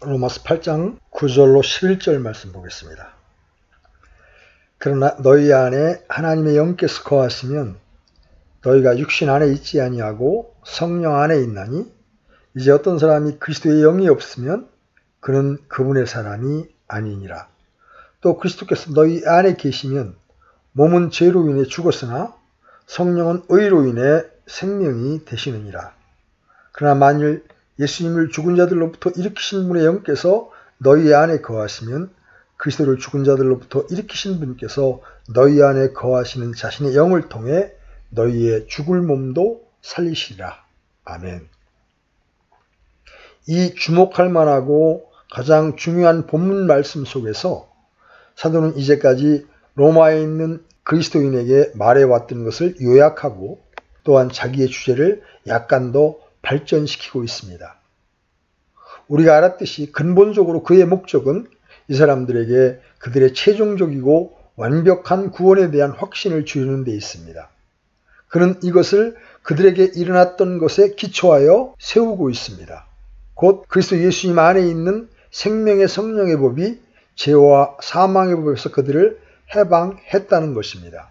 로마서 8장 9절로 11절 말씀 보겠습니다. 그러나 너희 안에 하나님의 영께서 거하시면 너희가 육신 안에 있지 아니하고 성령 안에 있나니 이제 어떤 사람이 그리스도의 영이 없으면 그는 그분의 사람이 아니니라. 또 그리스도께서 너희 안에 계시면 몸은 죄로 인해 죽었으나 성령은 의로 인해 생명이 되시느니라. 그러나 만일 예수님을 죽은 자들로부터 일으키신 분의 영께서 너희 안에 거하시면 그리스도를 죽은 자들로부터 일으키신 분께서 너희 안에 거하시는 자신의 영을 통해 너희의 죽을 몸도 살리시리라. 아멘. 이 주목할 만하고 가장 중요한 본문 말씀 속에서 사도는 이제까지 로마에 있는 그리스도인에게 말해왔던 것을 요약하고 또한 자기의 주제를 약간 더 발전시키고 있습니다. 우리가 알았듯이 근본적으로 그의 목적은 이 사람들에게 그들의 최종적이고 완벽한 구원에 대한 확신을 주는 데 있습니다. 그는 이것을 그들에게 일어났던 것에 기초하여 세우고 있습니다. 곧 그리스도 예수님 안에 있는 생명의 성령의 법이 죄와 사망의 법에서 그들을 해방했다는 것입니다.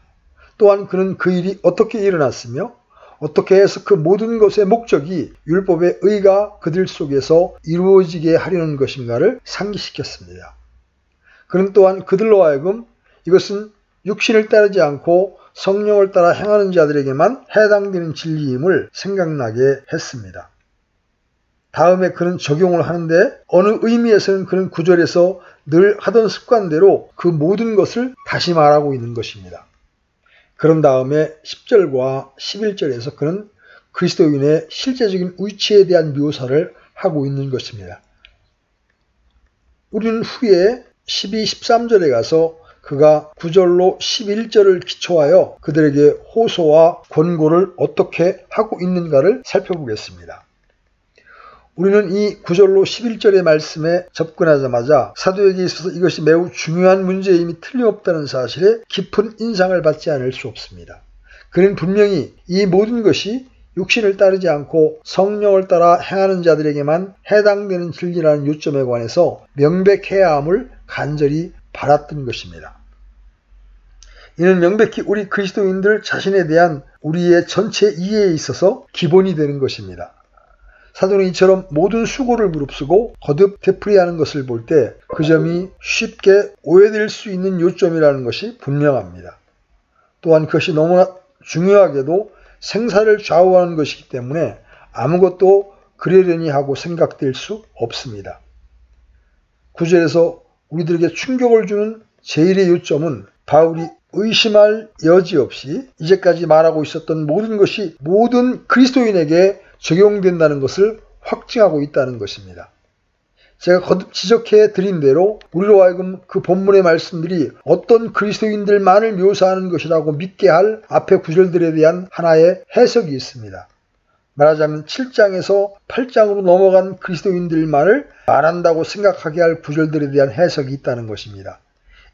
또한 그는 그 일이 어떻게 일어났으며 어떻게 해서 그 모든 것의 목적이 율법의 의가 그들 속에서 이루어지게 하려는 것인가를 상기시켰습니다. 그는 또한 그들로 하여금 이것은 육신을 따르지 않고 성령을 따라 행하는 자들에게만 해당되는 진리임을 생각나게 했습니다. 다음에 그는 적용을 하는데 어느 의미에서는 그는 9절에서 늘 하던 습관대로 그 모든 것을 다시 말하고 있는 것입니다. 그런 다음에 10절과 11절에서 그는 그리스도인의 실제적인 위치에 대한 묘사를 하고 있는 것입니다. 우리는 후에 12, 13절에 가서 그가 9절로 11절을 기초하여 그들에게 호소와 권고를 어떻게 하고 있는가를 살펴보겠습니다. 우리는 이 9절로 11절의 말씀에 접근하자마자 사도에게 있어서 이것이 매우 중요한 문제임이 틀림없다는 사실에 깊은 인상을 받지 않을 수 없습니다. 그는 분명히 이 모든 것이 육신을 따르지 않고 성령을 따라 행하는 자들에게만 해당되는 진리라는 요점에 관해서 명백해야 함을 간절히 바랐던 것입니다. 이는 명백히 우리 그리스도인들 자신에 대한 우리의 전체 이해에 있어서 기본이 되는 것입니다. 사도는 이처럼 모든 수고를 무릅쓰고 거듭 되풀이하는 것을 볼 때 그 점이 쉽게 오해될 수 있는 요점이라는 것이 분명합니다. 또한 그것이 너무나 중요하게도 생사를 좌우하는 것이기 때문에 아무것도 그러려니 하고 생각될 수 없습니다. 9절에서 우리들에게 충격을 주는 제1의 요점은 바울이 의심할 여지 없이 이제까지 말하고 있었던 모든 것이 모든 그리스도인에게 적용된다는 것을 확증하고 있다는 것입니다. 제가 거듭 지적해 드린 대로 우리로 하여금 그 본문의 말씀들이 어떤 그리스도인들만을 묘사하는 것이라고 믿게 할 앞의 구절들에 대한 하나의 해석이 있습니다. 말하자면 7장에서 8장으로 넘어간 그리스도인들만을 말한다고 생각하게 할 구절들에 대한 해석이 있다는 것입니다.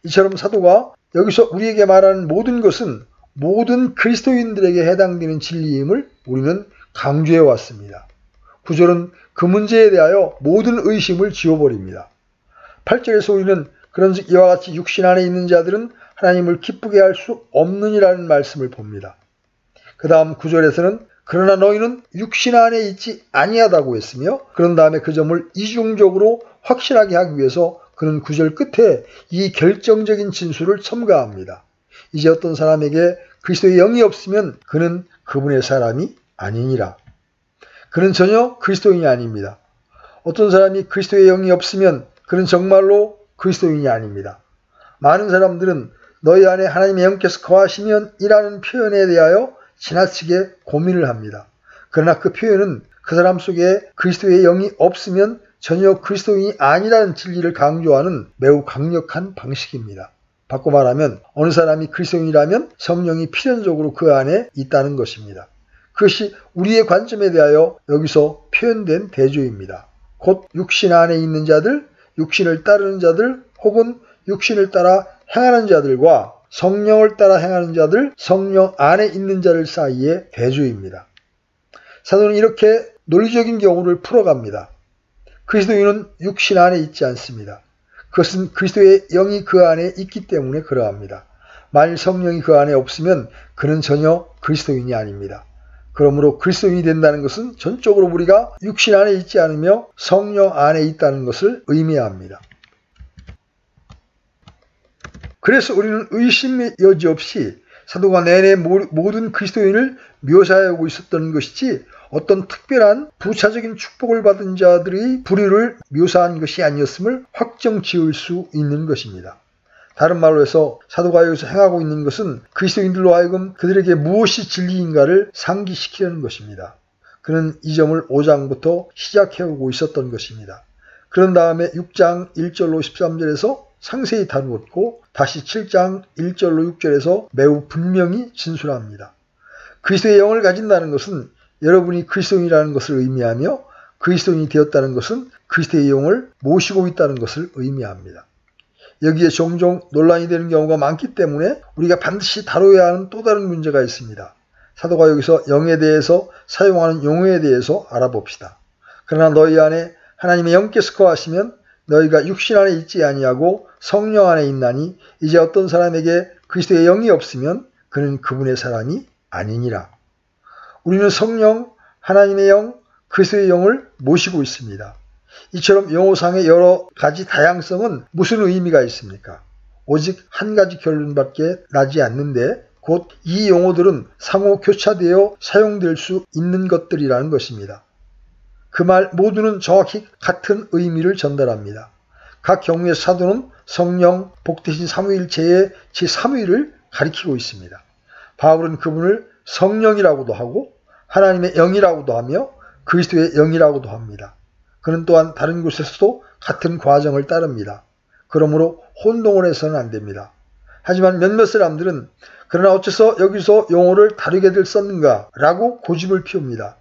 이처럼 사도가 여기서 우리에게 말하는 모든 것은 모든 그리스도인들에게 해당되는 진리임을 우리는 강조해 왔습니다. 9절은 그 문제에 대하여 모든 의심을 지워버립니다. 8절에서 우리는 그런즉 이와 같이 육신 안에 있는 자들은 하나님을 기쁘게 할 수 없느니라는 말씀을 봅니다. 그 다음 9절에서는 그러나 너희는 육신 안에 있지 아니하다고 했으며 그런 다음에 그 점을 이중적으로 확실하게 하기 위해서 그는 9절 끝에 이 결정적인 진술을 첨가합니다. 이제 어떤 사람에게 그리스도의 영이 없으면 그는 그분의 사람이 아니니라. 그는 전혀 그리스도인이 아닙니다. 어떤 사람이 그리스도의 영이 없으면 그는 정말로 그리스도인이 아닙니다. 많은 사람들은 너희 안에 하나님의 영께서 거하시면 이라는 표현에 대하여 지나치게 고민을 합니다. 그러나 그 표현은 그 사람 속에 그리스도의 영이 없으면 전혀 그리스도인이 아니라는 진리를 강조하는 매우 강력한 방식입니다. 바꿔 말하면 어느 사람이 그리스도인이라면 성령이 필연적으로 그 안에 있다는 것입니다. 그것이 우리의 관점에 대하여 여기서 표현된 대조입니다. 곧 육신 안에 있는 자들, 육신을 따르는 자들, 혹은 육신을 따라 행하는 자들과 성령을 따라 행하는 자들, 성령 안에 있는 자들 사이의 대조입니다. 사도는 이렇게 논리적인 경우를 풀어갑니다. 그리스도인은 육신 안에 있지 않습니다. 그것은 그리스도의 영이 그 안에 있기 때문에 그러합니다. 만일 성령이 그 안에 없으면 그는 전혀 그리스도인이 아닙니다. 그러므로 그리스도인이 된다는 것은 전적으로 우리가 육신 안에 있지 않으며 성령 안에 있다는 것을 의미합니다. 그래서 우리는 의심의 여지 없이 사도가 내내 모든 그리스도인을 묘사하고 있었던 것이지 어떤 특별한 부차적인 축복을 받은 자들의 부류를 묘사한 것이 아니었음을 확정 지을 수 있는 것입니다. 다른 말로 해서 사도가 여기서 행하고 있는 것은 그리스도인들로 하여금 그들에게 무엇이 진리인가를 상기시키려는 것입니다. 그는 이 점을 5장부터 시작해오고 있었던 것입니다. 그런 다음에 6장 1절로 13절에서 상세히 다루었고 다시 7장 1절로 6절에서 매우 분명히 진술합니다. 그리스도의 영을 가진다는 것은 여러분이 그리스도인이라는 것을 의미하며 그리스도인이 되었다는 것은 그리스도의 영을 모시고 있다는 것을 의미합니다. 여기에 종종 논란이 되는 경우가 많기 때문에 우리가 반드시 다뤄야 하는 또 다른 문제가 있습니다. 사도가 여기서 영에 대해서 사용하는 용어에 대해서 알아봅시다. 그러나 너희 안에 하나님의 영께서 거하시면 너희가 육신 안에 있지 아니하고 성령 안에 있나니 이제 어떤 사람에게 그리스도의 영이 없으면 그는 그분의 사람이 아니니라. 우리는 성령, 하나님의 영, 그리스도의 영을 모시고 있습니다. 이처럼 용어상의 여러 가지 다양성은 무슨 의미가 있습니까? 오직 한 가지 결론밖에 나지 않는데 곧 이 용어들은 상호 교차되어 사용될 수 있는 것들이라는 것입니다. 그 말 모두는 정확히 같은 의미를 전달합니다. 각 경우의 사도는 성령, 복되신 삼위일체의 제3위를 가리키고 있습니다. 바울은 그분을 성령이라고도 하고 하나님의 영이라고도 하며 그리스도의 영이라고도 합니다. 그는 또한 다른 곳에서도 같은 과정을 따릅니다. 그러므로 혼동을 해서는 안 됩니다. 하지만 몇몇 사람들은 그러나 어째서 여기서 용어를 다르게들 썼는가 라고 고집을 피웁니다.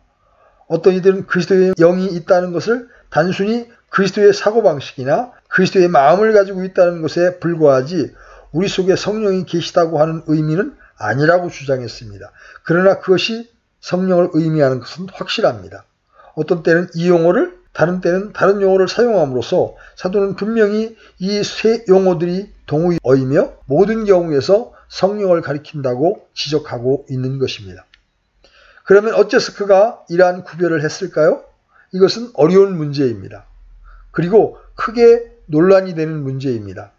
어떤 이들은 그리스도의 영이 있다는 것을 단순히 그리스도의 사고방식이나 그리스도의 마음을 가지고 있다는 것에 불과하지 우리 속에 성령이 계시다고 하는 의미는 아니라고 주장했습니다. 그러나 그것이 성령을 의미하는 것은 확실합니다. 어떤 때는 이 용어를 다른 때는 다른 용어를 사용함으로써 사도는 분명히 이 세 용어들이 동의어이며 모든 경우에서 성령을 가리킨다고 지적하고 있는 것입니다. 그러면 어째서 그가 이러한 구별을 했을까요? 이것은 어려운 문제입니다. 그리고 크게 논란이 되는 문제입니다.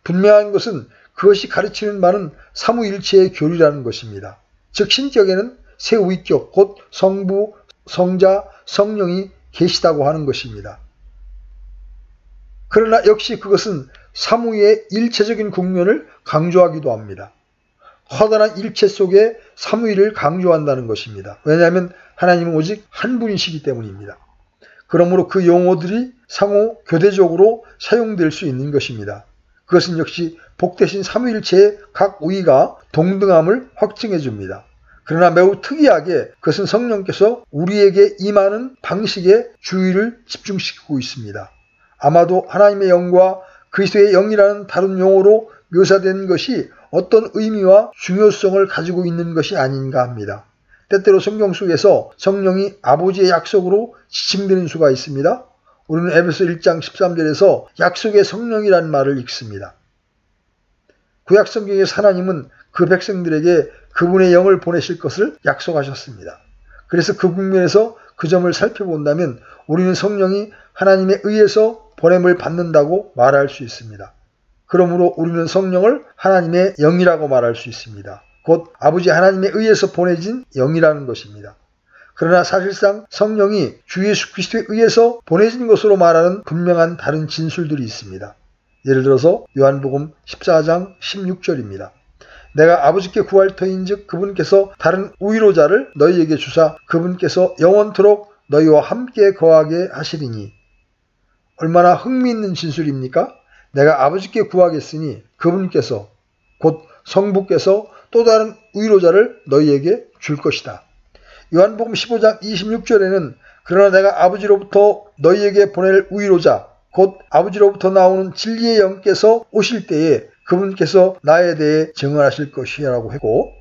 분명한 것은 그것이 가르치는 바는 삼위일체의 교리라는 것입니다. 즉 신격에는 세 위격 곧 성부, 성자, 성령이 계시다고 하는 것입니다. 그러나 역시 그것은 삼위의 일체적인 국면을 강조하기도 합니다. 허다한 일체 속에 삼위를 강조한다는 것입니다. 왜냐하면 하나님은 오직 한 분이시기 때문입니다. 그러므로 그 용어들이 상호 교대적으로 사용될 수 있는 것입니다. 그것은 역시 복되신 삼위일체의 각 위가 동등함을 확증해 줍니다. 그러나 매우 특이하게 그것은 성령께서 우리에게 임하는 방식에 주의를 집중시키고 있습니다. 아마도 하나님의 영과 그리스도의 영이라는 다른 용어로 묘사된 것이 어떤 의미와 중요성을 가지고 있는 것이 아닌가 합니다. 때때로 성경 속에서 성령이 아버지의 약속으로 지칭되는 수가 있습니다. 우리는 에베소 1장 13절에서 약속의 성령이라는 말을 읽습니다. 구약 성경에서 하나님은 그 백성들에게 그분의 영을 보내실 것을 약속하셨습니다. 그래서 그 국면에서 그 점을 살펴본다면 우리는 성령이 하나님에 의해서 보냄을 받는다고 말할 수 있습니다. 그러므로 우리는 성령을 하나님의 영이라고 말할 수 있습니다. 곧 아버지 하나님에 의해서 보내진 영이라는 것입니다. 그러나 사실상 성령이 주 예수 그리스도에 의해서 보내진 것으로 말하는 분명한 다른 진술들이 있습니다. 예를 들어서 요한복음 14장 16절입니다. 내가 아버지께 구할 터인즉 그분께서 다른 위로자를 너희에게 주사 그분께서 영원토록 너희와 함께 거하게 하시리니. 얼마나 흥미있는 진술입니까? 내가 아버지께 구하겠으니 그분께서 곧 성부께서 또 다른 위로자를 너희에게 줄 것이다. 요한복음 15장 26절에는 그러나 내가 아버지로부터 너희에게 보낼 위로자 곧 아버지로부터 나오는 진리의 영께서 오실 때에 그분께서 나에 대해 증언하실 것이라고 했고,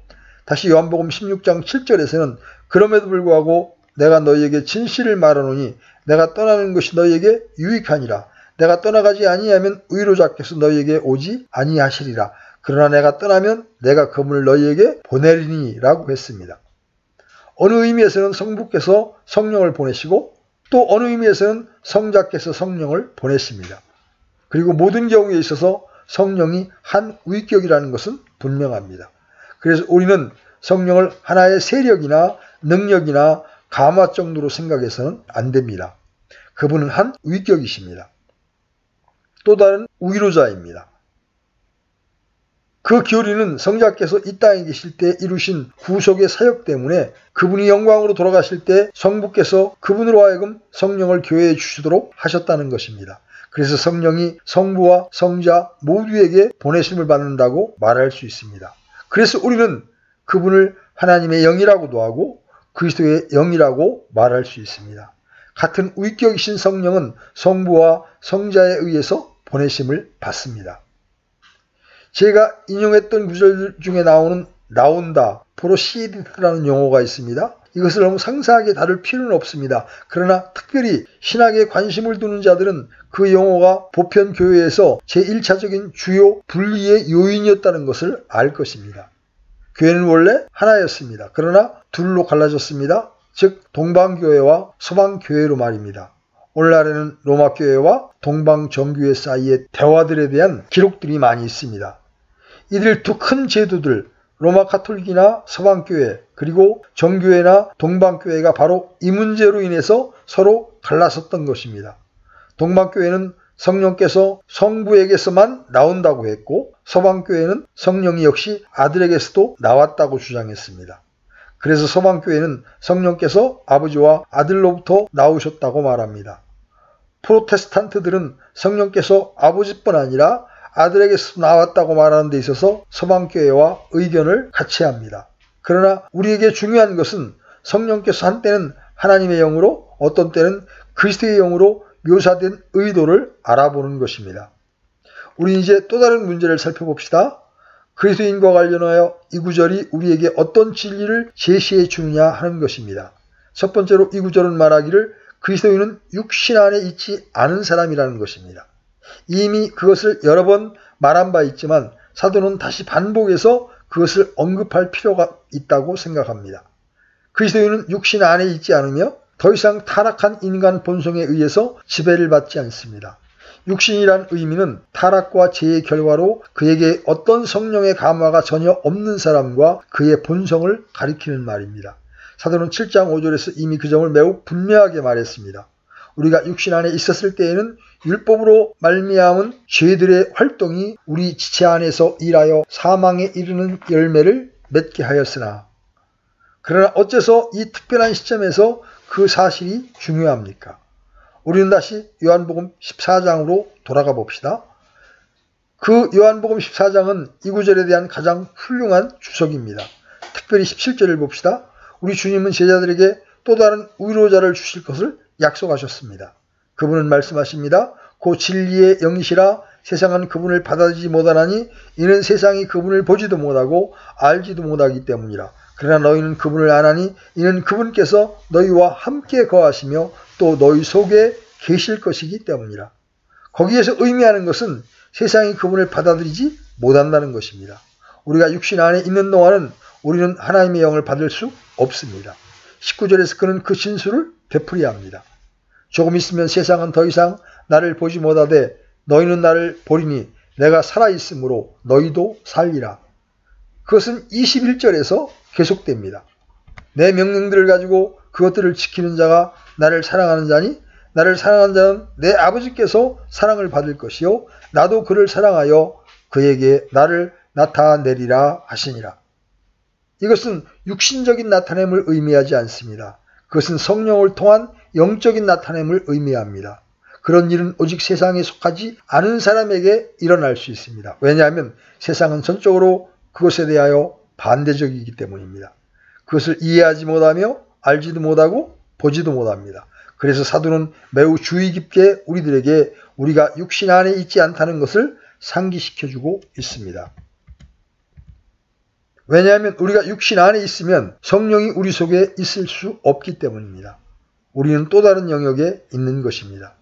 다시 요한복음 16장 7절에서는 그럼에도 불구하고 내가 너희에게 진실을 말하노니 내가 떠나는 것이 너희에게 유익하니라. 내가 떠나가지 아니하면 의로자께서 너희에게 오지 아니하시리라. 그러나 내가 떠나면 내가 그분을 너희에게 보내리니 라고 했습니다. 어느 의미에서는 성부께서 성령을 보내시고 또 어느 의미에서는 성자께서 성령을 보내십니다. 그리고 모든 경우에 있어서 성령이 한 위격이라는 것은 분명합니다. 그래서 우리는 성령을 하나의 세력이나 능력이나 감화 정도로 생각해서는 안 됩니다. 그분은 한 위격이십니다. 또 다른 위로자입니다. 그 교리는 성자께서 이 땅에 계실 때 이루신 구속의 사역 때문에 그분이 영광으로 돌아가실 때 성부께서 그분으로 하여금 성령을 교회에 주시도록 하셨다는 것입니다. 그래서 성령이 성부와 성자 모두에게 보내심을 받는다고 말할 수 있습니다. 그래서 우리는 그분을 하나님의 영이라고도 하고 그리스도의 영이라고 말할 수 있습니다. 같은 위격이신 성령은 성부와 성자에 의해서 보내심을 받습니다. 제가 인용했던 구절 중에 나온다, 프로시드라는 용어가 있습니다. 이것을 너무 상세하게 다룰 필요는 없습니다. 그러나 특별히 신학에 관심을 두는 자들은 그 용어가 보편교회에서 제1차적인 주요 분리의 요인이었다는 것을 알 것입니다. 교회는 원래 하나였습니다. 그러나 둘로 갈라졌습니다. 즉 동방교회와 서방교회로 말입니다. 오늘날에는 로마교회와 동방정교회 사이의 대화들에 대한 기록들이 많이 있습니다. 이들 두 큰 제도들 로마 가톨릭이나 서방교회 그리고 정교회나 동방교회가 바로 이 문제로 인해서 서로 갈라섰던 것입니다. 동방교회는 성령께서 성부에게서만 나온다고 했고 서방교회는 성령이 역시 아들에게서도 나왔다고 주장했습니다. 그래서 서방교회는 성령께서 아버지와 아들로부터 나오셨다고 말합니다. 프로테스탄트들은 성령께서 아버지뿐 아니라 아들에게서 나왔다고 말하는 데 있어서 서방교회와 의견을 같이 합니다. 그러나 우리에게 중요한 것은 성령께서 한때는 하나님의 영으로 어떤 때는 그리스도의 영으로 묘사된 의도를 알아보는 것입니다. 우리 이제 또 다른 문제를 살펴봅시다. 그리스도인과 관련하여 이 구절이 우리에게 어떤 진리를 제시해 주느냐 하는 것입니다. 첫 번째로 이 구절은 말하기를 그리스도인은 육신 안에 있지 않은 사람이라는 것입니다. 이미 그것을 여러 번 말한 바 있지만 사도는 다시 반복해서 그것을 언급할 필요가 있다고 생각합니다. 그리스도인은 육신 안에 있지 않으며 더 이상 타락한 인간 본성에 의해서 지배를 받지 않습니다. 육신이란 의미는 타락과 죄의 결과로 그에게 어떤 성령의 감화가 전혀 없는 사람과 그의 본성을 가리키는 말입니다. 사도는 7장 5절에서 이미 그 점을 매우 분명하게 말했습니다. 우리가 육신 안에 있었을 때에는 율법으로 말미암은 죄들의 활동이 우리 지체 안에서 일하여 사망에 이르는 열매를 맺게 하였으나 그러나 어째서 이 특별한 시점에서 그 사실이 중요합니까? 우리는 다시 요한복음 14장으로 돌아가 봅시다. 그 요한복음 14장은 이 구절에 대한 가장 훌륭한 주석입니다. 특별히 17절을 봅시다. 우리 주님은 제자들에게 또 다른 위로자를 주실 것을 약속하셨습니다. 그분은 말씀하십니다. 고 진리의 영이시라 세상은 그분을 받아들이지 못하나니 이는 세상이 그분을 보지도 못하고 알지도 못하기 때문이라. 그러나 너희는 그분을 아나니 이는 그분께서 너희와 함께 거하시며 또 너희 속에 계실 것이기 때문이라. 거기에서 의미하는 것은 세상이 그분을 받아들이지 못한다는 것입니다. 우리가 육신 안에 있는 동안은 우리는 하나님의 영을 받을 수 없습니다. 19절에서 그는 그 진술을 되풀이야 합니다. 조금 있으면 세상은 더 이상 나를 보지 못하되 너희는 나를 보리니 내가 살아있으므로 너희도 살리라. 그것은 21절에서 계속됩니다. 내 명령들을 가지고 그것들을 지키는 자가 나를 사랑하는 자니 나를 사랑하는 자는 내 아버지께서 사랑을 받을 것이요 나도 그를 사랑하여 그에게 나를 나타내리라 하시니라. 이것은 육신적인 나타냄을 의미하지 않습니다. 그것은 성령을 통한 영적인 나타냄을 의미합니다. 그런 일은 오직 세상에 속하지 않은 사람에게 일어날 수 있습니다. 왜냐하면 세상은 전적으로 그것에 대하여 반대적이기 때문입니다. 그것을 이해하지 못하며 알지도 못하고 보지도 못합니다. 그래서 사도는 매우 주의 깊게 우리들에게 우리가 육신 안에 있지 않다는 것을 상기시켜주고 있습니다. 왜냐하면 우리가 육신 안에 있으면 성령이 우리 속에 있을 수 없기 때문입니다. 우리는 또 다른 영역에 있는 것입니다.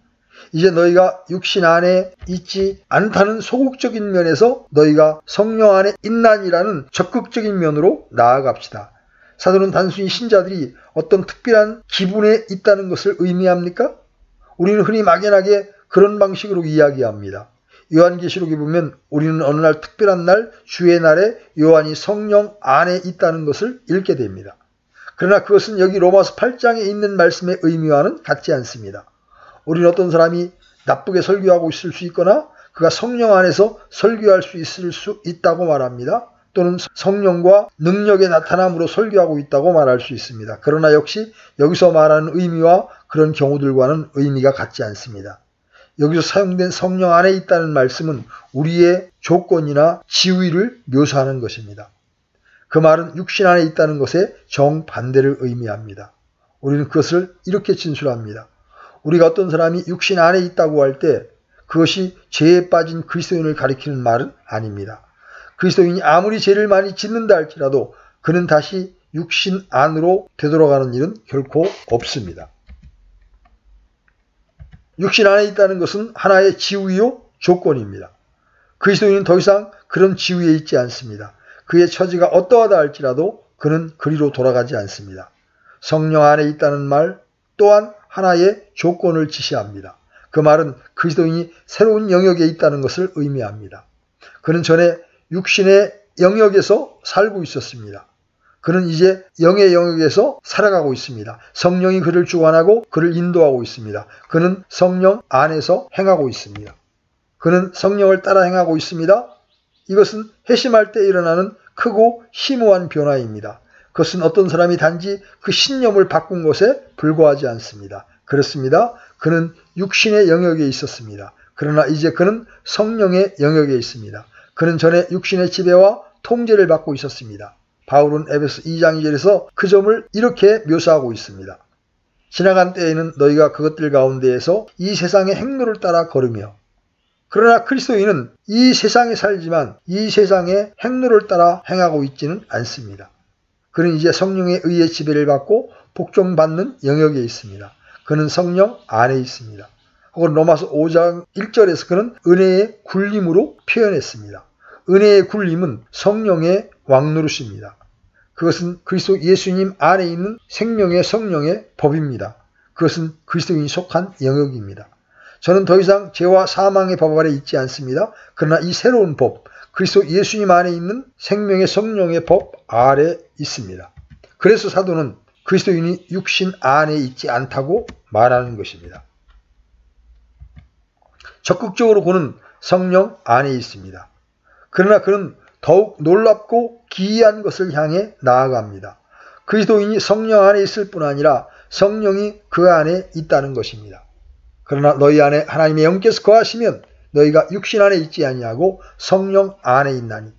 이제 너희가 육신 안에 있지 않다는 소극적인 면에서 너희가 성령 안에 있나니라는 적극적인 면으로 나아갑시다. 사도는 단순히 신자들이 어떤 특별한 기분에 있다는 것을 의미합니까? 우리는 흔히 막연하게 그런 방식으로 이야기합니다. 요한계시록에 보면 우리는 어느 날 특별한 날 주의 날에 요한이 성령 안에 있다는 것을 읽게 됩니다. 그러나 그것은 여기 로마서 8장에 있는 말씀의 의미와는 같지 않습니다. 우리는 어떤 사람이 나쁘게 설교하고 있을 수 있거나 그가 성령 안에서 설교할 수 있을 수 있다고 말합니다. 또는 성령과 능력의 나타남으로 설교하고 있다고 말할 수 있습니다. 그러나 역시 여기서 말하는 의미와 그런 경우들과는 의미가 같지 않습니다. 여기서 사용된 성령 안에 있다는 말씀은 우리의 조건이나 지위를 묘사하는 것입니다. 그 말은 육신 안에 있다는 것의 정반대를 의미합니다. 우리는 그것을 이렇게 진술합니다. 우리가 어떤 사람이 육신 안에 있다고 할 때 그것이 죄에 빠진 그리스도인을 가리키는 말은 아닙니다. 그리스도인이 아무리 죄를 많이 짓는다 할지라도 그는 다시 육신 안으로 되돌아가는 일은 결코 없습니다. 육신 안에 있다는 것은 하나의 지위요 조건입니다. 그리스도인은 더 이상 그런 지위에 있지 않습니다. 그의 처지가 어떠하다 할지라도 그는 그리로 돌아가지 않습니다. 성령 안에 있다는 말 또한 하나의 조건을 지시합니다. 그 말은 그리스도인이 새로운 영역에 있다는 것을 의미합니다. 그는 전에 육신의 영역에서 살고 있었습니다. 그는 이제 영의 영역에서 살아가고 있습니다. 성령이 그를 주관하고 그를 인도하고 있습니다. 그는 성령 안에서 행하고 있습니다. 그는 성령을 따라 행하고 있습니다. 이것은 회심할 때 일어나는 크고 심오한 변화입니다. 그것은 어떤 사람이 단지 그 신념을 바꾼 것에 불과하지 않습니다. 그렇습니다. 그는 육신의 영역에 있었습니다. 그러나 이제 그는 성령의 영역에 있습니다. 그는 전에 육신의 지배와 통제를 받고 있었습니다. 바울은 에베소 2장 2절에서 그 점을 이렇게 묘사하고 있습니다. 지나간 때에는 너희가 그것들 가운데에서 이 세상의 행로를 따라 걸으며 그러나 그리스도인은 이 세상에 살지만 이 세상의 행로를 따라 행하고 있지는 않습니다. 그는 이제 성령에 의해 지배를 받고 복종받는 영역에 있습니다. 그는 성령 안에 있습니다. 혹은 로마서 5장 1절에서 그는 은혜의 굴림으로 표현했습니다. 은혜의 굴림은 성령의 왕노릇입니다. 그것은 그리스도 예수님 안에 있는 생명의 성령의 법입니다. 그것은 그리스도인이 속한 영역입니다. 저는 더 이상 죄와 사망의 법 아래 있지 않습니다. 그러나 이 새로운 법, 그리스도 예수님 안에 있는 생명의 성령의 법 아래 있습니다. 그래서 사도는 그리스도인이 육신 안에 있지 않다고 말하는 것입니다. 적극적으로 그는 성령 안에 있습니다. 그러나 그는 더욱 놀랍고 기이한 것을 향해 나아갑니다. 그리스도인이 성령 안에 있을 뿐 아니라 성령이 그 안에 있다는 것입니다. 그러나 너희 안에 하나님의 영께서 거하시면 너희가 육신 안에 있지 아니하고 성령 안에 있나니.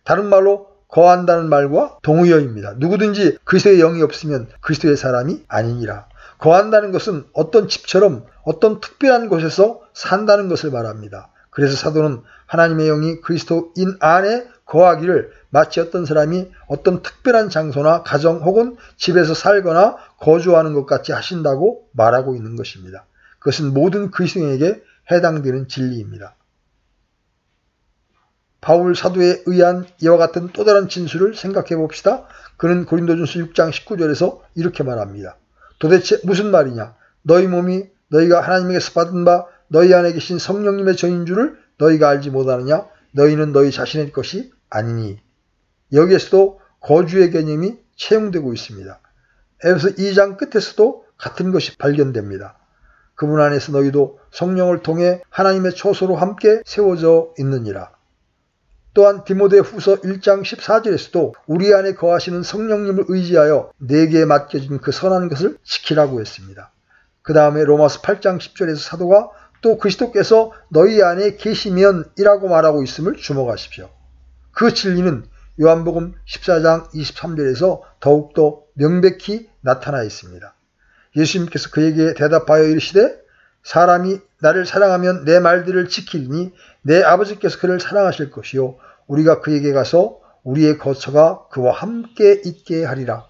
다른 말로 거한다는 말과 동의어입니다. 누구든지 그리스도의 영이 없으면 그리스도의 사람이 아니니라. 거한다는 것은 어떤 집처럼 어떤 특별한 곳에서 산다는 것을 말합니다. 그래서 사도는 하나님의 영이 그리스도인 안에 거하기를 마치 어떤 사람이 어떤 특별한 장소나 가정 혹은 집에서 살거나 거주하는 것 같이 하신다고 말하고 있는 것입니다. 그것은 모든 그리스도인에게 해당되는 진리입니다. 바울 사도에 의한 이와 같은 또 다른 진술을 생각해 봅시다. 그는 고린도전서 6장 19절에서 이렇게 말합니다. 도대체 무슨 말이냐? 너희 몸이 너희가 하나님에게서 받은 바 너희 안에 계신 성령님의 전인 줄을 너희가 알지 못하느냐? 너희는 너희 자신의 것이 아니니. 여기에서도 거주의 개념이 채용되고 있습니다. 에베소 2장 끝에서도 같은 것이 발견됩니다. 그분 안에서 너희도 성령을 통해 하나님의 초소로 함께 세워져 있느니라. 또한 디모데후서 1장 14절에서도 우리 안에 거하시는 성령님을 의지하여 내게 맡겨진 그 선한 것을 지키라고 했습니다. 그 다음에 로마서 8장 10절에서 사도가 또 그리스도께서 너희 안에 계시면이라고 말하고 있음을 주목하십시오. 그 진리는 요한복음 14장 23절에서 더욱더 명백히 나타나 있습니다. 예수님께서 그에게 대답하여 이르시되 사람이 나를 사랑하면 내 말들을 지키리니 내 아버지께서 그를 사랑하실 것이요 우리가 그에게 가서 우리의 거처가 그와 함께 있게 하리라.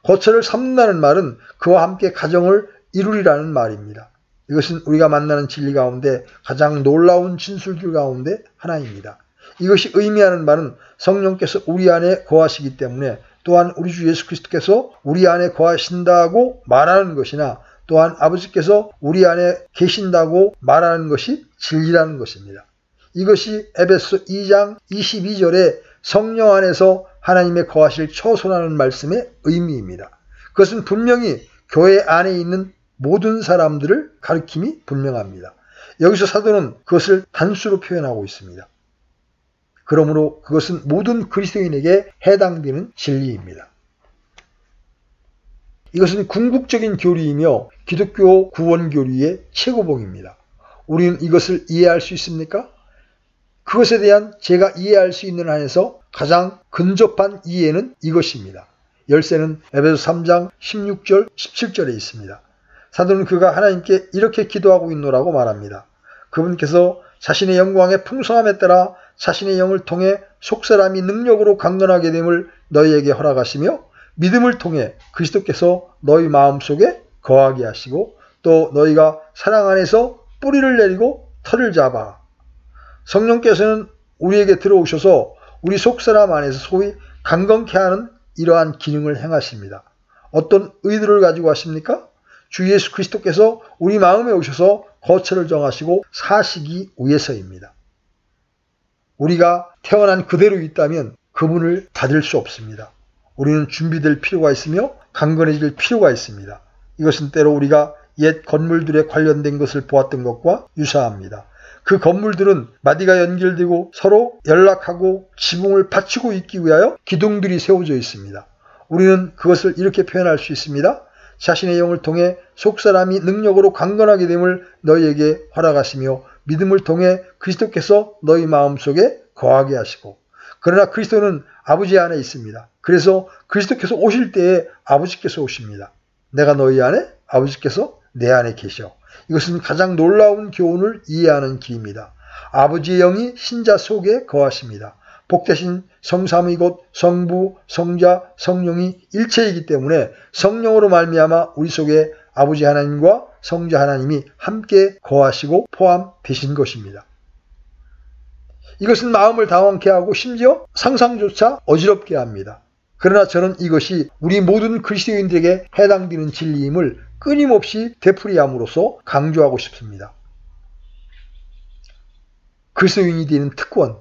거처를 삼는다는 말은 그와 함께 가정을 이루리라는 말입니다. 이것은 우리가 만나는 진리 가운데 가장 놀라운 진술들 가운데 하나입니다. 이것이 의미하는 바는 성령께서 우리 안에 거하시기 때문에 또한 우리 주 예수 그리스도께서 우리 안에 거하신다고 말하는 것이나 또한 아버지께서 우리 안에 계신다고 말하는 것이 진리라는 것입니다. 이것이 에베소 2장 22절에 성령 안에서 하나님의 거하실 처소라는 말씀의 의미입니다. 그것은 분명히 교회 안에 있는 모든 사람들을 가리킴이 분명합니다. 여기서 사도는 그것을 단수로 표현하고 있습니다. 그러므로 그것은 모든 그리스도인에게 해당되는 진리입니다. 이것은 궁극적인 교리이며 기독교 구원 교리의 최고봉입니다. 우리는 이것을 이해할 수 있습니까? 그것에 대한 제가 이해할 수 있는 한에서 가장 근접한 이해는 이것입니다. 열쇠는 에베소 3장 16절 17절에 있습니다. 사도는 그가 하나님께 이렇게 기도하고 있노라고 말합니다. 그분께서 자신의 영광의 풍성함에 따라 자신의 영을 통해 속사람이 능력으로 강건하게 됨을 너희에게 허락하시며 믿음을 통해 그리스도께서 너희 마음속에 거하게 하시고 또 너희가 사랑 안에서 뿌리를 내리고 터를 잡아. 성령께서는 우리에게 들어오셔서 우리 속사람 안에서 소위 강건케 하는 이러한 기능을 행하십니다. 어떤 의도를 가지고 하십니까? 주 예수 그리스도께서 우리 마음에 오셔서 거처를 정하시고 사시기 위해서입니다. 우리가 태어난 그대로 있다면 그분을 닫을 수 없습니다. 우리는 준비될 필요가 있으며 강건해질 필요가 있습니다. 이것은 때로 우리가 옛 건물들에 관련된 것을 보았던 것과 유사합니다. 그 건물들은 마디가 연결되고 서로 연락하고 지붕을 받치고 있기 위하여 기둥들이 세워져 있습니다. 우리는 그것을 이렇게 표현할 수 있습니다. 자신의 영을 통해 속사람이 능력으로 강건하게 됨을 너희에게 허락하시며 믿음을 통해 그리스도께서 너희 마음속에 거하게 하시고 그러나 그리스도는 아버지 안에 있습니다. 그래서 그리스도께서 오실 때에 아버지께서 오십니다. 내가 너희 안에 아버지께서 내 안에 계셔. 이것은 가장 놀라운 교훈을 이해하는 길입니다. 아버지의 영이 신자 속에 거하십니다. 복되신 성삼위 곧 성부, 성자, 성령이 일체이기 때문에 성령으로 말미암아 우리 속에 아버지 하나님과 성자 하나님이 함께 거하시고 포함되신 것입니다. 이것은 마음을 당황케 하고 심지어 상상조차 어지럽게 합니다. 그러나 저는 이것이 우리 모든 그리스도인들에게 해당되는 진리임을 끊임없이 되풀이함으로써 강조하고 싶습니다. 그리스도인이 되는 특권,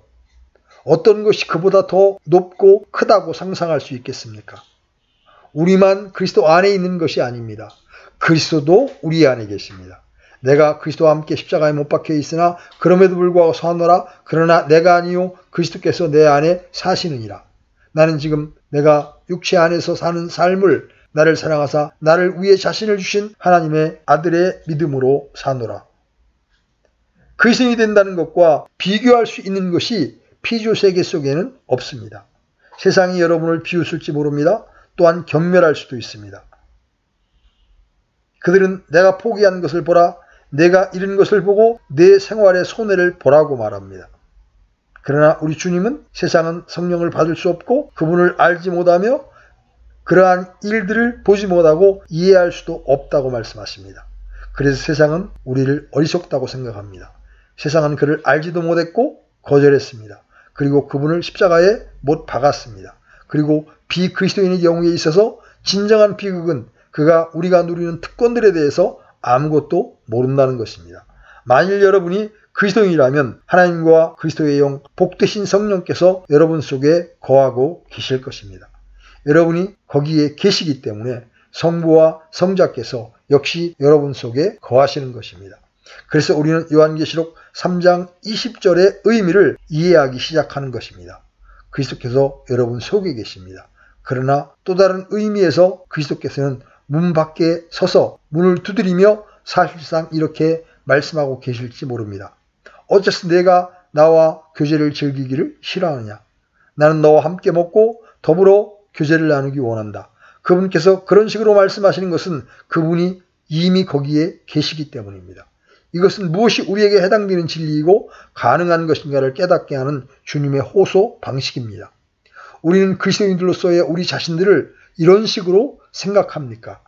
어떤 것이 그보다 더 높고 크다고 상상할 수 있겠습니까? 우리만 그리스도 안에 있는 것이 아닙니다. 그리스도도 우리 안에 계십니다. 내가 그리스도와 함께 십자가에 못 박혀 있으나 그럼에도 불구하고 사노라. 그러나 내가 아니요 그리스도께서 내 안에 사시느니라. 나는 지금 내가 육체 안에서 사는 삶을 나를 사랑하사 나를 위해 자신을 주신 하나님의 아들의 믿음으로 사노라. 그리스도인이 된다는 것과 비교할 수 있는 것이 피조 세계 속에는 없습니다. 세상이 여러분을 비웃을지 모릅니다. 또한 경멸할 수도 있습니다. 그들은 내가 포기한 것을 보라, 내가 잃은 것을 보고 내 생활의 손해를 보라고 말합니다. 그러나 우리 주님은 세상은 성령을 받을 수 없고 그분을 알지 못하며 그러한 일들을 보지 못하고 이해할 수도 없다고 말씀하십니다. 그래서 세상은 우리를 어리석다고 생각합니다. 세상은 그를 알지도 못했고 거절했습니다. 그리고 그분을 십자가에 못 박았습니다. 그리고 비그리스도인의 경우에 있어서 진정한 비극은 그가 우리가 누리는 특권들에 대해서 아무것도 모른다는 것입니다. 만일 여러분이 그리스도인이라면 하나님과 그리스도의 영, 복되신 성령께서 여러분 속에 거하고 계실 것입니다. 여러분이 거기에 계시기 때문에 성부와 성자께서 역시 여러분 속에 거하시는 것입니다. 그래서 우리는 요한계시록 3장 20절의 의미를 이해하기 시작하는 것입니다. 그리스도께서 여러분 속에 계십니다. 그러나 또 다른 의미에서 그리스도께서는 문 밖에 서서 문을 두드리며 사실상 이렇게 말씀하고 계실지 모릅니다. 어째서 내가 나와 교제를 즐기기를 싫어하느냐? 나는 너와 함께 먹고 더불어 교제를 나누기 원한다. 그분께서 그런 식으로 말씀하시는 것은 그분이 이미 거기에 계시기 때문입니다. 이것은 무엇이 우리에게 해당되는 진리이고 가능한 것인가를 깨닫게 하는 주님의 호소 방식입니다. 우리는 그리스도인들로서의 우리 자신들을 이런 식으로 생각합니까?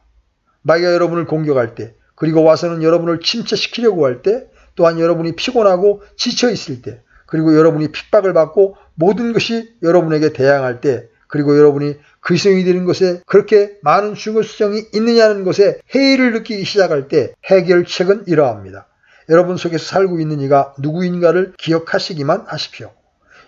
마귀가 여러분을 공격할 때, 그리고 와서는 여러분을 침체시키려고 할 때, 또한 여러분이 피곤하고 지쳐 있을 때, 그리고 여러분이 핍박을 받고 모든 것이 여러분에게 대항할 때, 그리고 여러분이 그리스도인이 되는 것에 그렇게 많은 중요성이 있느냐는 것에 회의를 느끼기 시작할 때 해결책은 이러합니다. 여러분 속에서 살고 있는 이가 누구인가를 기억하시기만 하십시오.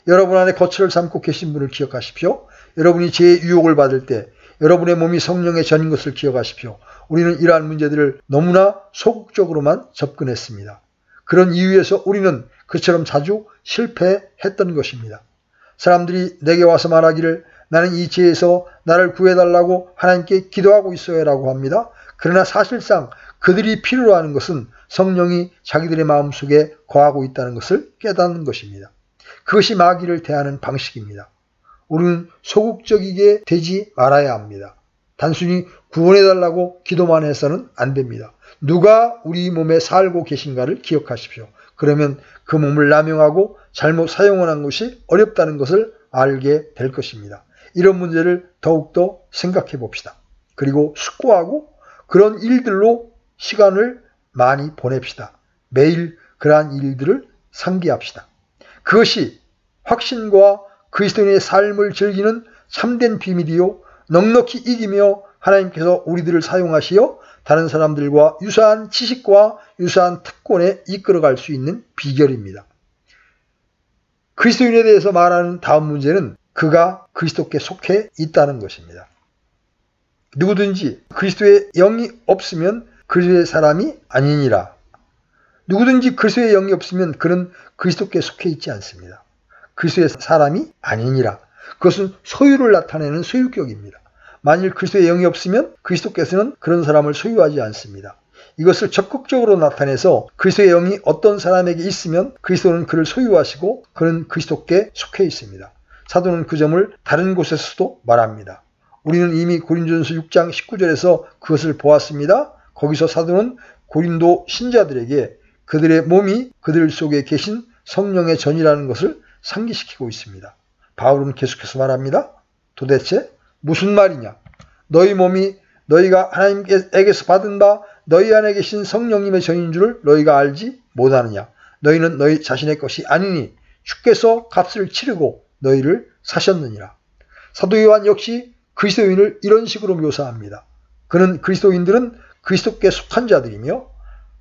여러분 안에 거처를 삼고 계신 분을 기억하십시오. 여러분이 죄의 유혹을 받을 때 여러분의 몸이 성령에 전인 것을 기억하십시오. 우리는 이러한 문제들을 너무나 소극적으로만 접근했습니다. 그런 이유에서 우리는 그처럼 자주 실패했던 것입니다. 사람들이 내게 와서 말하기를 나는 이 죄에서 나를 구해달라고 하나님께 기도하고 있어요 라고 합니다. 그러나 사실상 그들이 필요로 하는 것은 성령이 자기들의 마음속에 거하고 있다는 것을 깨닫는 것입니다. 그것이 마귀를 대하는 방식입니다. 우리는 소극적이게 되지 말아야 합니다. 단순히 구원해달라고 기도만 해서는 안 됩니다. 누가 우리 몸에 살고 계신가를 기억하십시오. 그러면 그 몸을 남용하고 잘못 사용하는 것이 어렵다는 것을 알게 될 것입니다. 이런 문제를 더욱더 생각해 봅시다. 그리고 숙고하고 그런 일들로 시간을 많이 보냅시다. 매일 그러한 일들을 상기합시다. 그것이 확신과 그리스도인의 삶을 즐기는 참된 비밀이요 넉넉히 이기며 하나님께서 우리들을 사용하시어 다른 사람들과 유사한 지식과 유사한 특권에 이끌어갈 수 있는 비결입니다. 그리스도인에 대해서 말하는 다음 문제는 그가 그리스도께 속해 있다는 것입니다. 누구든지 그리스도의 영이 없으면 그리스도의 사람이 아니니라. 누구든지 그리스도의 영이 없으면 그는 그리스도께 속해 있지 않습니다. 그리스도의 사람이 아니니라. 그것은 소유를 나타내는 소유격입니다. 만일 그리스도의 영이 없으면 그리스도께서는 그런 사람을 소유하지 않습니다. 이것을 적극적으로 나타내서 그리스도의 영이 어떤 사람에게 있으면 그리스도는 그를 소유하시고 그는 그리스도께 속해 있습니다. 사도는 그 점을 다른 곳에서도 말합니다. 우리는 이미 고린도전서 6장 19절에서 그것을 보았습니다. 거기서 사도는 고린도 신자들에게 그들의 몸이 그들 속에 계신 성령의 전이라는 것을 상기시키고 있습니다. 바울은 계속해서 말합니다. 도대체 무슨 말이냐? 너희 몸이 너희가 하나님께서 받은 바 너희 안에 계신 성령님의 전인 줄을 너희가 알지 못하느냐? 너희는 너희 자신의 것이 아니니 주께서 값을 치르고 너희를 사셨느니라. 사도 요한 역시 그리스도인을 이런 식으로 묘사합니다. 그는 그리스도인들은 그리스도께 속한 자들이며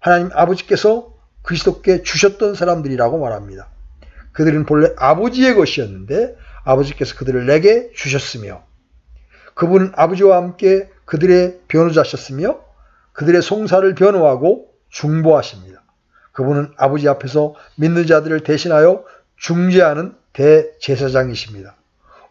하나님 아버지께서 그리스도께 주셨던 사람들이라고 말합니다. 그들은 본래 아버지의 것이었는데 아버지께서 그들을 내게 주셨으며 그분은 아버지와 함께 그들의 변호자셨으며 그들의 송사를 변호하고 중보하십니다. 그분은 아버지 앞에서 믿는 자들을 대신하여 중재하는 대제사장이십니다.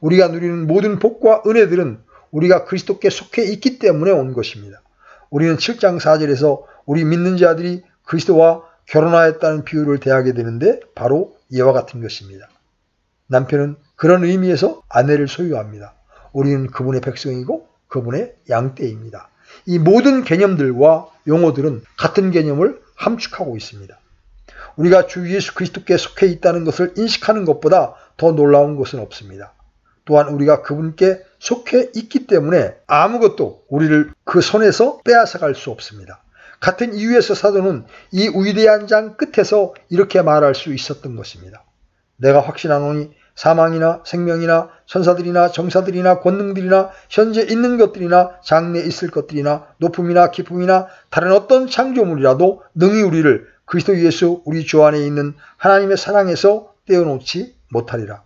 우리가 누리는 모든 복과 은혜들은 우리가 그리스도께 속해 있기 때문에 온 것입니다. 우리는 7장 4절에서 우리 믿는 자들이 그리스도와 결혼하였다는 비유를 대하게 되는데 바로 이와 같은 것입니다. 남편은 그런 의미에서 아내를 소유합니다. 우리는 그분의 백성이고 그분의 양떼입니다. 이 모든 개념들과 용어들은 같은 개념을 함축하고 있습니다. 우리가 주 예수 그리스도께 속해 있다는 것을 인식하는 것보다 더 놀라운 것은 없습니다. 또한 우리가 그분께 속해 있기 때문에 아무것도 우리를 그 손에서 빼앗아갈 수 없습니다. 같은 이유에서 사도는 이 위대한 장 끝에서 이렇게 말할 수 있었던 것입니다. 내가 확신하노니 사망이나 생명이나 천사들이나 정사들이나 권능들이나 현재 있는 것들이나 장래 있을 것들이나 높음이나 깊음이나 다른 어떤 창조물이라도 능히 우리를 그리스도 예수 우리 주 안에 있는 하나님의 사랑에서 떼어놓지 못하리라.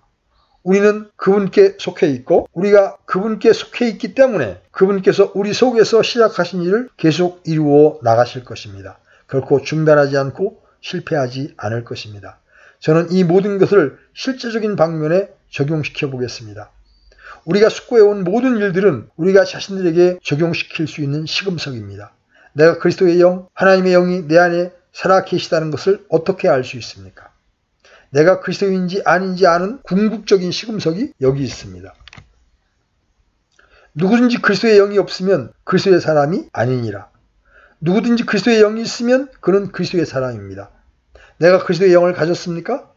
우리는 그분께 속해 있고 우리가 그분께 속해 있기 때문에 그분께서 우리 속에서 시작하신 일을 계속 이루어 나가실 것입니다. 결코 중단하지 않고 실패하지 않을 것입니다. 저는 이 모든 것을 실제적인 방면에 적용시켜 보겠습니다. 우리가 숙고해온 모든 일들은 우리가 자신들에게 적용시킬 수 있는 시금석입니다. 내가 그리스도의 영, 하나님의 영이 내 안에 살아 계시다는 것을 어떻게 알 수 있습니까? 내가 그리스도인지 아닌지 아는 궁극적인 시금석이 여기 있습니다. 누구든지 그리스도의 영이 없으면 그리스도의 사람이 아니니라. 누구든지 그리스도의 영이 있으면 그는 그리스도의 사람입니다. 내가 그리스도의 영을 가졌습니까?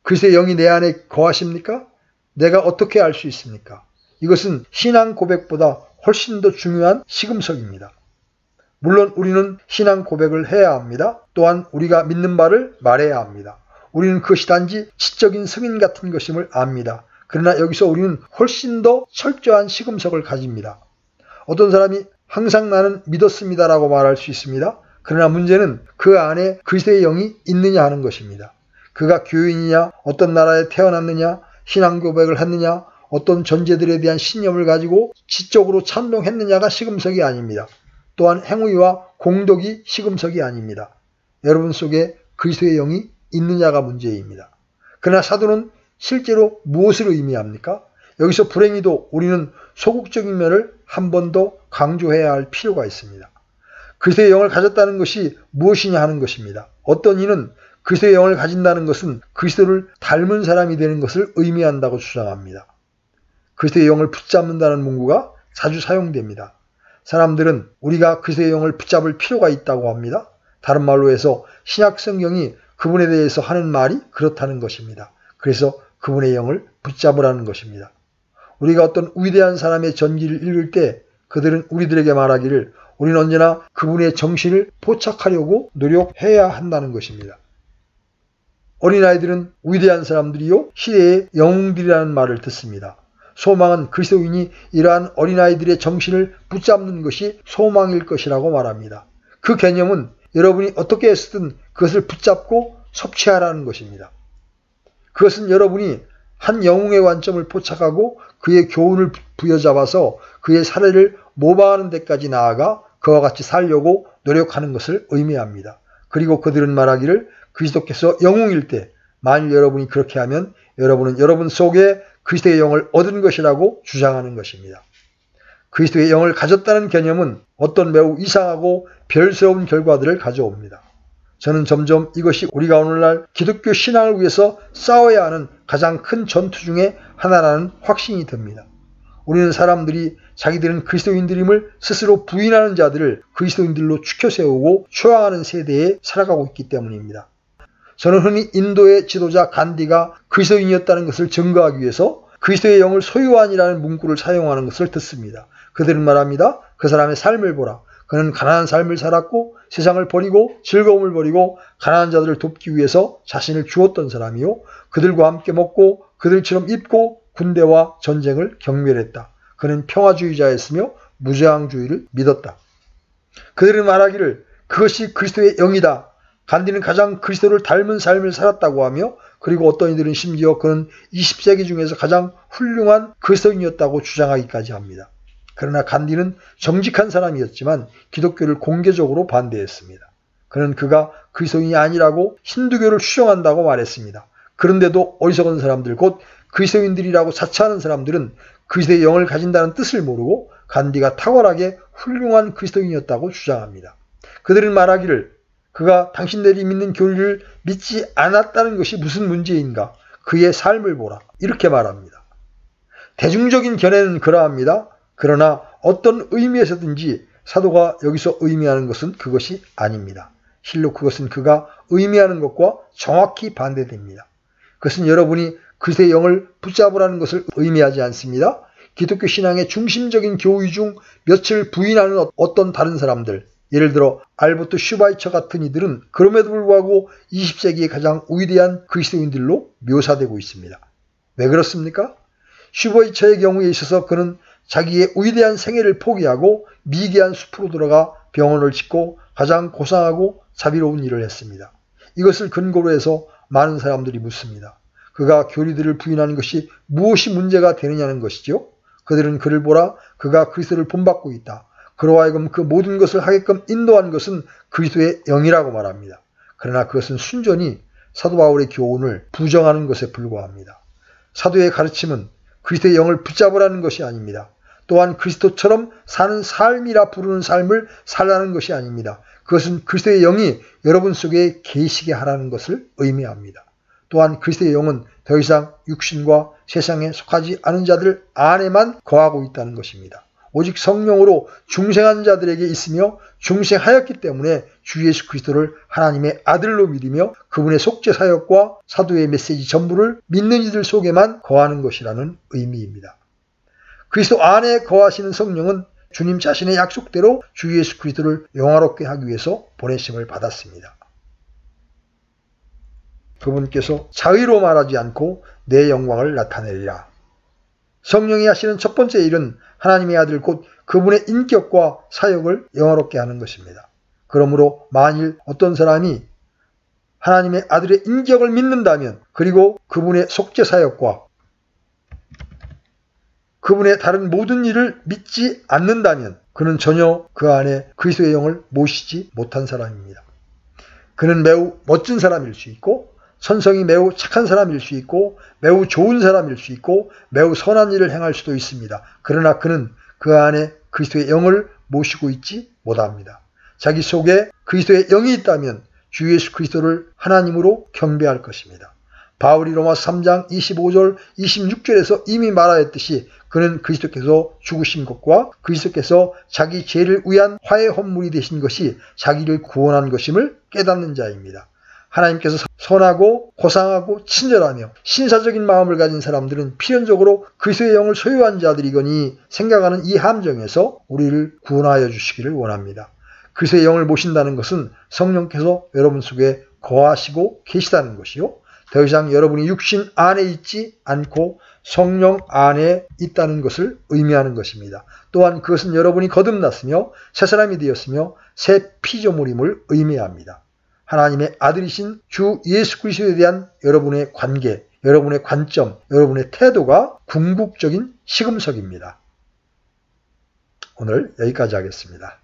그리스도의 영이 내 안에 거하십니까? 내가 어떻게 알 수 있습니까? 이것은 신앙 고백보다 훨씬 더 중요한 시금석입니다. 물론 우리는 신앙 고백을 해야 합니다. 또한 우리가 믿는 바를 말해야 합니다. 우리는 그것이 단지 지적인 승인 같은 것임을 압니다. 그러나 여기서 우리는 훨씬 더 철저한 시금석을 가집니다. 어떤 사람이 항상 나는 믿었습니다라고 말할 수 있습니다. 그러나 문제는 그 안에 그리스도의 영이 있느냐 하는 것입니다. 그가 교인이냐, 어떤 나라에 태어났느냐, 신앙 고백을 했느냐, 어떤 존재들에 대한 신념을 가지고 지적으로 찬동했느냐가 시금석이 아닙니다. 또한 행위와 공덕이 시금석이 아닙니다. 여러분 속에 그리스도의 영이 있느냐가 문제입니다. 그러나 사도는 실제로 무엇을 의미합니까? 여기서 불행히도 우리는 소극적인 면을 한 번 더 강조해야 할 필요가 있습니다. 그리스도의 영을 가졌다는 것이 무엇이냐 하는 것입니다. 어떤 이는 그리스도의 영을 가진다는 것은 그리스도를 닮은 사람이 되는 것을 의미한다고 주장합니다. 그리스도의 영을 붙잡는다는 문구가 자주 사용됩니다. 사람들은 우리가 그리스도의 영을 붙잡을 필요가 있다고 합니다. 다른 말로 해서 신약 성경이 그분에 대해서 하는 말이 그렇다는 것입니다. 그래서 그분의 영을 붙잡으라는 것입니다. 우리가 어떤 위대한 사람의 전기를 읽을 때 그들은 우리들에게 말하기를 우리는 언제나 그분의 정신을 포착하려고 노력해야 한다는 것입니다. 어린아이들은 위대한 사람들이요 시대의 영웅들이라는 말을 듣습니다. 소망은 그리스도인이 이러한 어린아이들의 정신을 붙잡는 것이 소망일 것이라고 말합니다. 그 개념은 여러분이 어떻게 했든 그것을 붙잡고 섭취하라는 것입니다. 그것은 여러분이 한 영웅의 관점을 포착하고 그의 교훈을 부여잡아서 그의 사례를 모방하는 데까지 나아가 그와 같이 살려고 노력하는 것을 의미합니다. 그리고 그들은 말하기를 그리스도께서 영웅일 때 만일 여러분이 그렇게 하면 여러분은 여러분 속에 그리스도의 영을 얻은 것이라고 주장하는 것입니다. 그리스도의 영을 가졌다는 개념은 어떤 매우 이상하고 별스러운 결과들을 가져옵니다. 저는 점점 이것이 우리가 오늘날 기독교 신앙을 위해서 싸워야 하는 가장 큰 전투 중에 하나라는 확신이 듭니다. 우리는 사람들이 자기들은 그리스도인들임을 스스로 부인하는 자들을 그리스도인들로 추켜 세우고 초항하는 세대에 살아가고 있기 때문입니다. 저는 흔히 인도의 지도자 간디가 그리스도인이었다는 것을 증거하기 위해서 그리스도의 영을 소유한이라는 문구를 사용하는 것을 듣습니다. 그들은 말합니다. 그 사람의 삶을 보라. 그는 가난한 삶을 살았고 세상을 버리고 즐거움을 버리고 가난한 자들을 돕기 위해서 자신을 주었던 사람이요. 그들과 함께 먹고 그들처럼 입고 군대와 전쟁을 경멸했다. 그는 평화주의자였으며 무저항주의를 믿었다. 그들은 말하기를 그것이 그리스도의 영이다. 간디는 가장 그리스도를 닮은 삶을 살았다고 하며 그리고 어떤 이들은 심지어 그는 20세기 중에서 가장 훌륭한 그리스도인이었다고 주장하기까지 합니다. 그러나 간디는 정직한 사람이었지만 기독교를 공개적으로 반대했습니다. 그는 그가 그리스도인이 아니라고 힌두교를 추종한다고 말했습니다. 그런데도 어리석은 사람들, 곧 그리스도인들이라고 자처하는 사람들은 그리스도의 영을 가진다는 뜻을 모르고 간디가 탁월하게 훌륭한 그리스도인이었다고 주장합니다. 그들은 말하기를 그가 당신들이 믿는 교리를 믿지 않았다는 것이 무슨 문제인가? 그의 삶을 보라. 이렇게 말합니다. 대중적인 견해는 그러합니다. 그러나 어떤 의미에서든지 사도가 여기서 의미하는 것은 그것이 아닙니다. 실로 그것은 그가 의미하는 것과 정확히 반대됩니다. 그것은 여러분이 그리스도의 영을 붙잡으라는 것을 의미하지 않습니다. 기독교 신앙의 중심적인 교의 중 몇을 부인하는 어떤 다른 사람들, 예를 들어 알버트 슈바이처 같은 이들은 그럼에도 불구하고 20세기의 가장 위대한 그리스도인들로 묘사되고 있습니다. 왜 그렇습니까? 슈바이처의 경우에 있어서 그는 자기의 위대한 생애를 포기하고 미개한 숲으로 들어가 병원을 짓고 가장 고상하고 자비로운 일을 했습니다. 이것을 근거로 해서 많은 사람들이 묻습니다. 그가 교리들을 부인하는 것이 무엇이 문제가 되느냐는 것이죠. 그들은 그를 보라, 그가 그리스도를 본받고 있다. 그로 하여금 그 모든 것을 하게끔 인도한 것은 그리스도의 영이라고 말합니다. 그러나 그것은 순전히 사도 바울의 교훈을 부정하는 것에 불과합니다. 사도의 가르침은 그리스도의 영을 붙잡으라는 것이 아닙니다. 또한 그리스도처럼 사는 삶이라 부르는 삶을 살라는 것이 아닙니다. 그것은 그리스도의 영이 여러분 속에 계시게 하라는 것을 의미합니다. 또한 그리스도의 영은 더 이상 육신과 세상에 속하지 않은 자들 안에만 거하고 있다는 것입니다. 오직 성령으로 중생한 자들에게 있으며 중생하였기 때문에 주 예수 그리스도를 하나님의 아들로 믿으며 그분의 속죄 사역과 사도의 메시지 전부를 믿는 이들 속에만 거하는 것이라는 의미입니다. 그리스도 안에 거하시는 성령은 주님 자신의 약속대로 주 예수 그리스도를 영화롭게 하기 위해서 보내심을 받았습니다. 그분께서 자의로 말하지 않고 내 영광을 나타내리라. 성령이 하시는 첫 번째 일은 하나님의 아들 곧 그분의 인격과 사역을 영화롭게 하는 것입니다. 그러므로 만일 어떤 사람이 하나님의 아들의 인격을 믿는다면, 그리고 그분의 속죄 사역과 그분의 다른 모든 일을 믿지 않는다면 그는 전혀 그 안에 그리스도의 영을 모시지 못한 사람입니다. 그는 매우 멋진 사람일 수 있고, 선성이 매우 착한 사람일 수 있고, 매우 좋은 사람일 수 있고, 매우 선한 일을 행할 수도 있습니다. 그러나 그는 그 안에 그리스도의 영을 모시고 있지 못합니다. 자기 속에 그리스도의 영이 있다면 주 예수 그리스도를 하나님으로 경배할 것입니다. 바울이 로마서 3장 25절 26절에서 이미 말하였듯이 그는 그리스도께서 죽으신 것과 그리스도께서 자기 죄를 위한 화해 헌물이 되신 것이 자기를 구원한 것임을 깨닫는 자입니다. 하나님께서 선하고 고상하고 친절하며 신사적인 마음을 가진 사람들은 필연적으로 그리스도의 영을 소유한 자들이거니 생각하는 이 함정에서 우리를 구원하여 주시기를 원합니다. 그리스도의 영을 모신다는 것은 성령께서 여러분 속에 거하시고 계시다는 것이요, 더 이상 여러분이 육신 안에 있지 않고 성령 안에 있다는 것을 의미하는 것입니다. 또한 그것은 여러분이 거듭났으며 새 사람이 되었으며 새 피조물임을 의미합니다. 하나님의 아들이신 주 예수 그리스도에 대한 여러분의 관계, 여러분의 관점, 여러분의 태도가 궁극적인 시금석입니다. 오늘 여기까지 하겠습니다.